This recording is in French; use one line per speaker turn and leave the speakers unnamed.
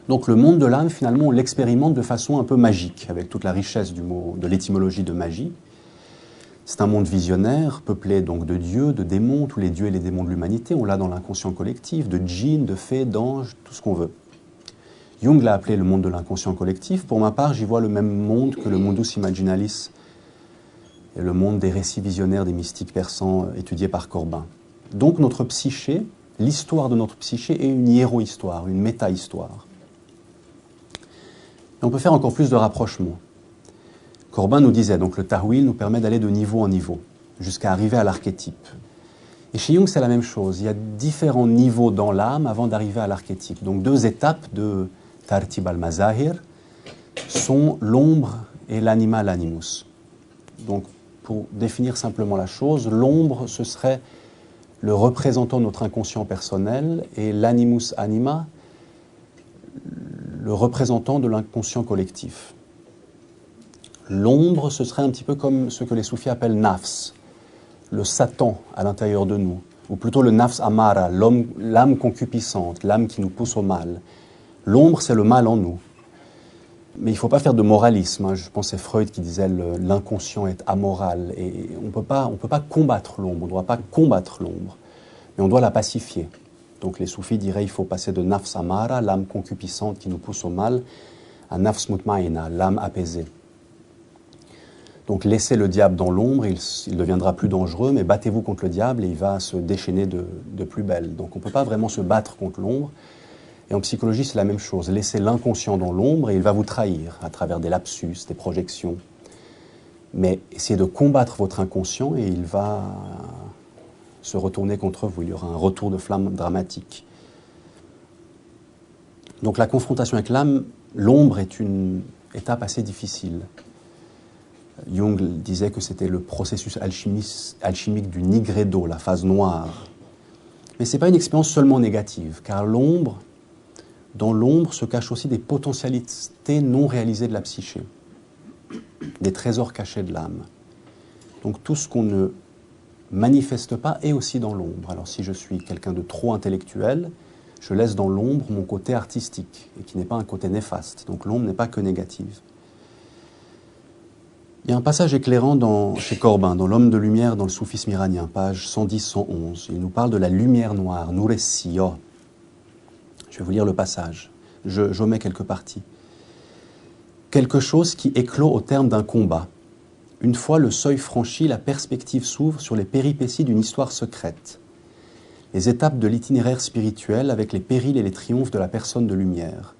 Donc le monde de l'âme, finalement, on l'expérimente de façon un peu magique, avec toute la richesse du mot, de l'étymologie de magie. C'est un monde visionnaire, peuplé donc de dieux, de démons, tous les dieux et les démons de l'humanité. On l'a dans l'inconscient collectif, de djinns, de fées, d'anges, tout ce qu'on veut. Jung l'a appelé le monde de l'inconscient collectif. Pour ma part, j'y vois le même monde que le mundus imaginalis, et le monde des récits visionnaires des mystiques persans étudiés par Corbin. Donc notre psyché, l'histoire de notre psyché est une hiéro-histoire, une méta-histoire. Et on peut faire encore plus de rapprochements. Corbin nous disait, donc le tahwil nous permet d'aller de niveau en niveau, jusqu'à arriver à l'archétype. Et chez Jung, c'est la même chose. Il y a différents niveaux dans l'âme avant d'arriver à l'archétype. Donc 2 étapes de Tartib al-Mazahir sont l'ombre et l'anima, l'animus. Donc, pour définir simplement la chose, l'ombre, ce serait le représentant de notre inconscient personnel et l'animus anima, le représentant de l'inconscient collectif. L'ombre, ce serait un petit peu comme ce que les soufis appellent nafs, le Satan à l'intérieur de nous, ou plutôt le nafs amara, l'âme concupiscente, l'âme qui nous pousse au mal. L'ombre, c'est le mal en nous. Mais il ne faut pas faire de moralisme. Je pense que c'est Freud qui disait l'inconscient est amoral. Et on ne peut pas combattre l'ombre, on ne doit pas combattre l'ombre, mais on doit la pacifier. Donc les soufis diraient qu'il faut passer de nafs amara, l'âme concupiscente qui nous pousse au mal, à nafs mutmaïna, l'âme apaisée. Donc laissez le diable dans l'ombre, il deviendra plus dangereux, mais battez-vous contre le diable et il va se déchaîner de plus belle. Donc on ne peut pas vraiment se battre contre l'ombre. Et en psychologie, c'est la même chose. Laissez l'inconscient dans l'ombre et il va vous trahir à travers des lapsus, des projections. Mais essayez de combattre votre inconscient et il va se retourner contre vous. Il y aura un retour de flamme dramatique. Donc la confrontation avec l'âme, l'ombre est une étape assez difficile. Jung disait que c'était le processus alchimique du nigredo, la phase noire. Mais ce n'est pas une expérience seulement négative, car dans l'ombre se cachent aussi des potentialités non réalisées de la psyché, des trésors cachés de l'âme. Donc tout ce qu'on ne manifeste pas est aussi dans l'ombre. Alors si je suis quelqu'un de trop intellectuel, je laisse dans l'ombre mon côté artistique, et qui n'est pas un côté néfaste. Donc l'ombre n'est pas que négative. Il y a un passage éclairant chez Corbin, dans L'Homme de lumière dans le soufisme iranien, page 110-111. Il nous parle de la lumière noire, Nouressiya. Je vais vous lire le passage. J'omets quelques parties. Quelque chose qui éclot au terme d'un combat. Une fois le seuil franchi, la perspective s'ouvre sur les péripéties d'une histoire secrète. Les étapes de l'itinéraire spirituel avec les périls et les triomphes de la personne de lumière.